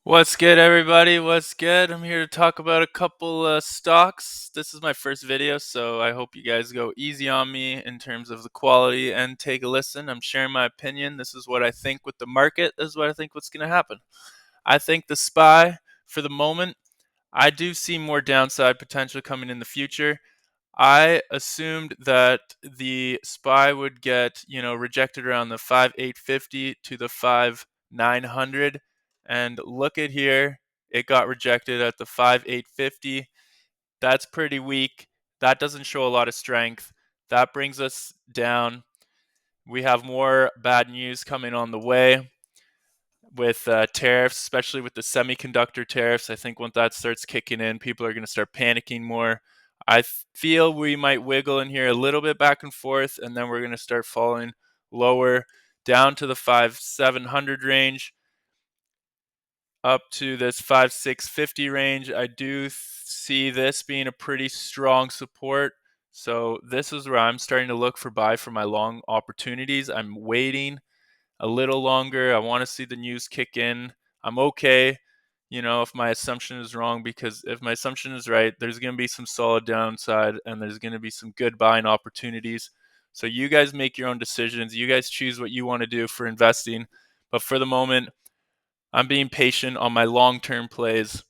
What's good, everybody? What's good? I'm here to talk about a couple stocks. This is my first video, so I hope you guys go easy on me in terms of the quality and take a listen. I'm sharing my opinion. This is what I think with the market. This is what I think what's going to happen. I think the SPY, for the moment, I do see more downside potential coming in the future. I assumed that the SPY would get, rejected around the 5,850 to the 5,900. And look at here, it got rejected at the 5,850. That's pretty weak. That doesn't show a lot of strength. That brings us down. We have more bad news coming on the way with tariffs, especially with the semiconductor tariffs. I think once that starts kicking in, people are going to start panicking more. I feel we might wiggle in here a little bit back and forth, and then we're going to start falling lower down to the 5,700 range, up to this 5,650 range. I do see this being a pretty strong support. So this is where I'm starting to look for buy for my long opportunities. I'm waiting a little longer. I want to see the news kick in. I'm okay, if my assumption is wrong, because if my assumption is right, there's going to be some solid downside and there's going to be some good buying opportunities. So you guys make your own decisions. You guys choose what you want to do for investing. But for the moment, I'm being patient on my long-term plays,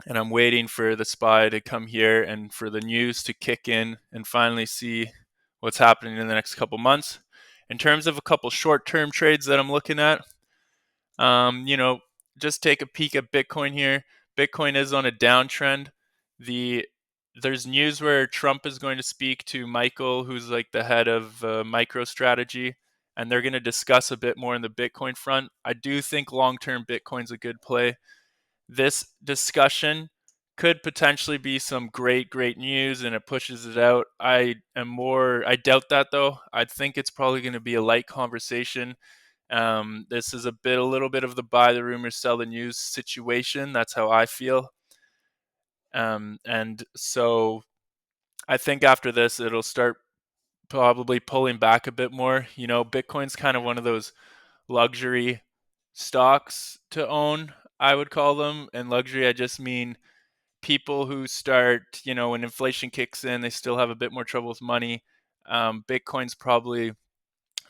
and I'm waiting for the SPY to come here and for the news to kick in and finally see what's happening in the next couple months. In terms of a couple short-term trades that I'm looking at, um, you know, just take a peek at Bitcoin here. Bitcoin is on a downtrend. There's news where Trump is going to speak to Michael, who's like the head of MicroStrategy, and they're going to discuss a bit more in the Bitcoin front. I do think long-term Bitcoin's a good play. This discussion could potentially be some great news and it pushes it out. I doubt that though. I think it's probably going to be a light conversation. This is a little bit of the buy the rumors, sell the news situation. That's how I feel. And so I think after this, it'll start probably pulling back a bit more. Bitcoin's kind of one of those luxury stocks to own, I would call them. And luxury, I just mean people who start, when inflation kicks in, they still have a bit more trouble with money. Bitcoin's probably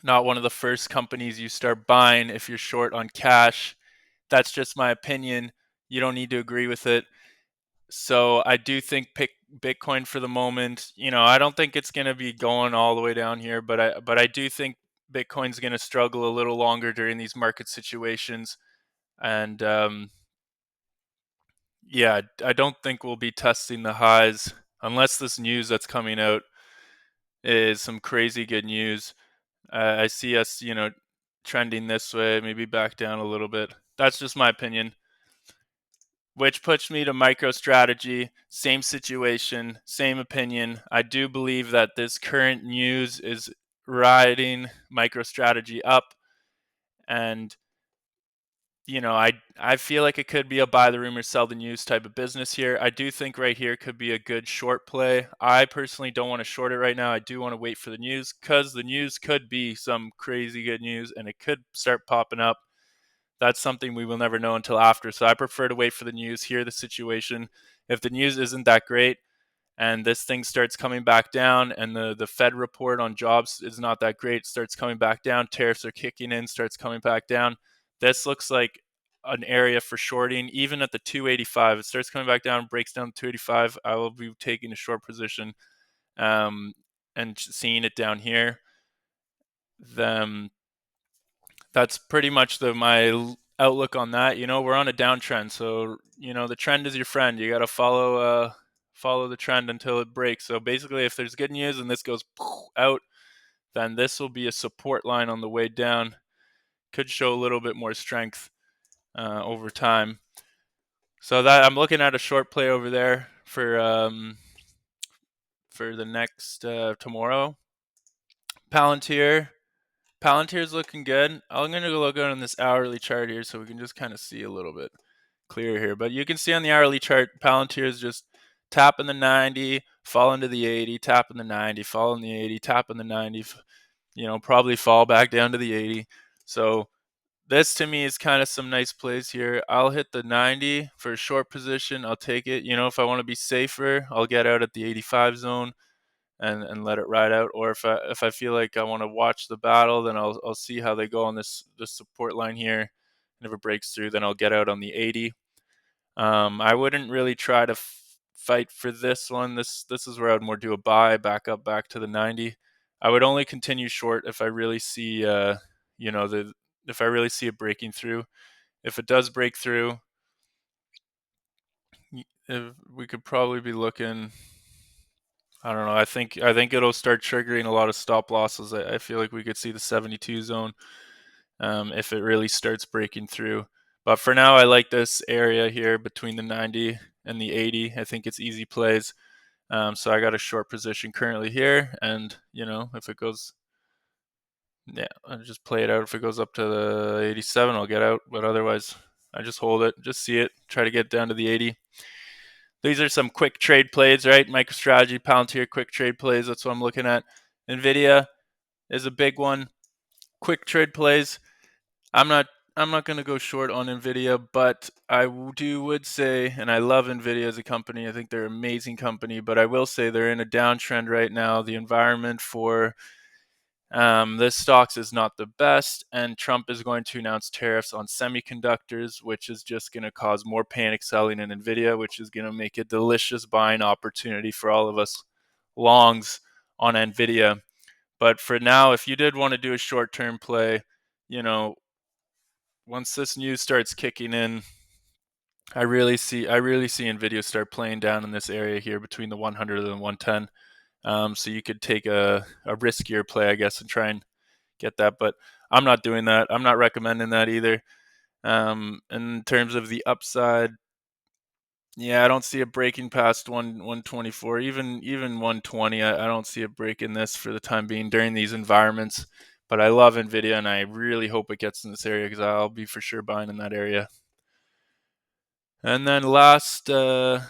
not one of the first companies you start buying if you're short on cash. That's just my opinion. You don't need to agree with it. So I do think pick Bitcoin for the moment. I don't think it's going to be going all the way down here, but I do think Bitcoin's going to struggle a little longer during these market situations. And yeah, I don't think we'll be testing the highs unless this news that's coming out is some crazy good news. I see us, trending this way, maybe back down a little bit. That's just my opinion. Which puts me to MicroStrategy. Same situation, same opinion. I do believe that this current news is riding MicroStrategy up, and I feel like it could be a buy the rumor, sell the news type of business here. I do think right here could be a good short play. I personally don't want to short it right now. I do want to wait for the news because the news could be some crazy good news and it could start popping up. That's something we will never know until after. So I prefer to wait for the news, hear the situation. If the news isn't that great and this thing starts coming back down and the Fed report on jobs is not that great, starts coming back down, tariffs are kicking in, starts coming back down, this looks like an area for shorting. Even at the 285, it starts coming back down, breaks down to 285, I will be taking a short position and seeing it down here. Then that's pretty much my outlook on that. We're on a downtrend, so the trend is your friend. You got to follow the trend until it breaks. So basically, if there's good news and this goes out, then this will be a support line on the way down. Could show a little bit more strength over time. So that I'm looking at a short play over there for the next tomorrow. Palantir is looking good. I'm going to go look on this hourly chart here so we can just kind of see a little bit clearer here. But you can see on the hourly chart, Palantir is just tapping the 90, fall into the 80, tapping the 90, fall in the 80, tapping the 90, probably fall back down to the 80. So This to me is kind of some nice plays here. I'll hit the 90 for a short position. I'll take it. If I want to be safer, I'll get out at the 85 zone and let it ride out. Or if I feel like I want to watch the battle, then I'll see how they go on this support line here. And if it breaks through, then I'll get out on the 80. I wouldn't really try to fight for this one. This is where I'd more do a buy, back to the 90. I would only continue short if I really see if I really see it breaking through. If it does break through, if we could probably be looking. I don't know. I think it'll start triggering a lot of stop losses. I feel like we could see the 72 zone if it really starts breaking through. But for now, I like this area here between the 90 and the 80. I think it's easy plays. So I got a short position currently here, and if it goes, yeah, I'll just play it out. If it goes up to the 87, I'll get out. But otherwise, I just hold it, just see it, try to get down to the 80. These are some quick trade plays, right? MicroStrategy, Palantir, quick trade plays. That's what I'm looking at. NVIDIA is a big one. Quick trade plays. I'm not going to go short on NVIDIA, but I would say, and I love NVIDIA as a company. I think they're an amazing company, but I will say they're in a downtrend right now. The environment for this stocks is not the best, and Trump is going to announce tariffs on semiconductors, which is just going to cause more panic selling in NVIDIA, which is going to make a delicious buying opportunity for all of us longs on NVIDIA. But for now, if you did want to do a short-term play, once this news starts kicking in, I really see NVIDIA start playing down in this area here between the 100 and the 110. So you could take a riskier play, I guess, and try and get that. But I'm not doing that. I'm not recommending that either. In terms of the upside, yeah, I don't see it breaking past 124, even 120. I don't see it breaking this for the time being during these environments. But I love NVIDIA, and I really hope it gets in this area because I'll be for sure buying in that area. And then last, yeah,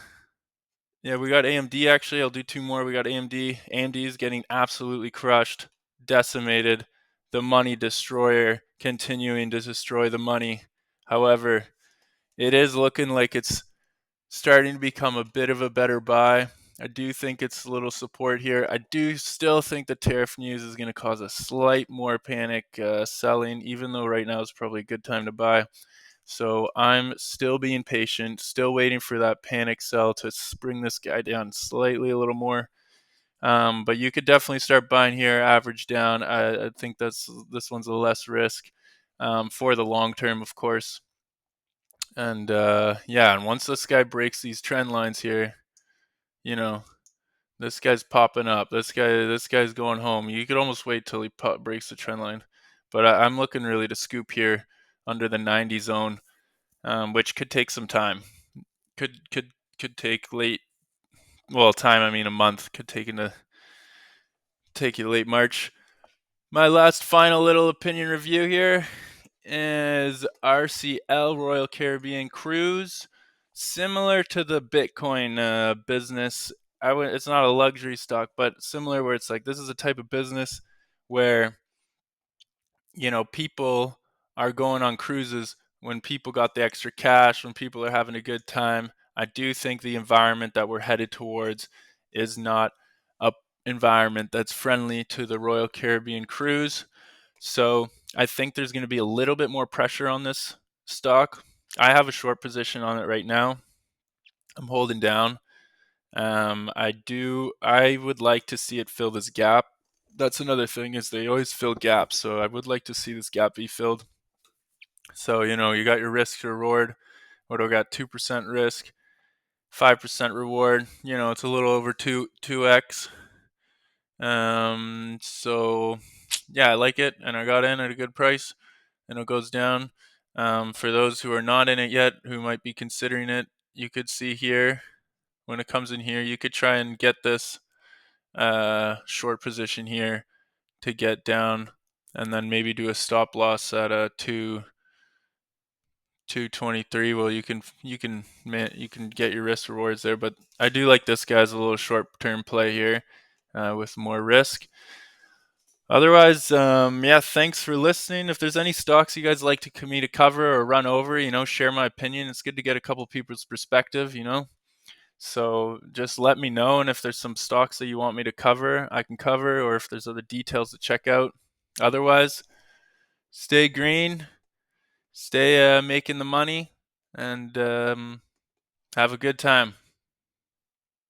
we got AMD actually. I'll do two more. We got AMD. AMD is getting absolutely crushed, decimated. The money destroyer continuing to destroy the money. However, it is looking like it's starting to become a bit of a better buy. I do think it's a little support here. I do still think the tariff news is going to cause a slight more panic selling, even though right now is probably a good time to buy. So I'm still being patient, still waiting for that panic sell to bring this guy down slightly a little more. But you could definitely start buying here, average down. I think this one's a less risk for the long term, of course. And yeah, and once this guy breaks these trend lines here, this guy's popping up. This guy's going home. You could almost wait till he breaks the trend line. But I'm looking really to scoop here under the 90 zone, which could take some time. Could take late. Well, time. I mean, a month. Could take you late March. My last final little opinion review here is RCL, Royal Caribbean Cruise. Similar to the Bitcoin business, it's not a luxury stock, but similar where it's like this is a type of business where people are going on cruises when people got the extra cash, when people are having a good time. I do think the environment that we're headed towards is not a environment that's friendly to the Royal Caribbean cruise. So I think there's going to be a little bit more pressure on this stock. I have a short position on it right now. I'm holding down. I would like to see it fill this gap. That's another thing is they always fill gaps. So I would like to see this gap be filled. So, you got your risk to reward. What do I got? 2% risk, 5% reward. It's a little over 2x. So yeah, I like it, and I got in at a good price, and it goes down. For those who are not in it yet, who might be considering it, you could see here when it comes in here, you could try and get this short position here to get down, and then maybe do a stop loss at a 223. Well, you can get your risk rewards there, but I do like this guy as a little short term play here with more risk. Otherwise, yeah, thanks for listening. If there's any stocks you guys like me to cover or run over, share my opinion. It's good to get a couple people's perspective. So just let me know, and if there's some stocks that you want me to cover, I can cover, or if there's other details to check out. Otherwise, stay green, stay making the money, and have a good time.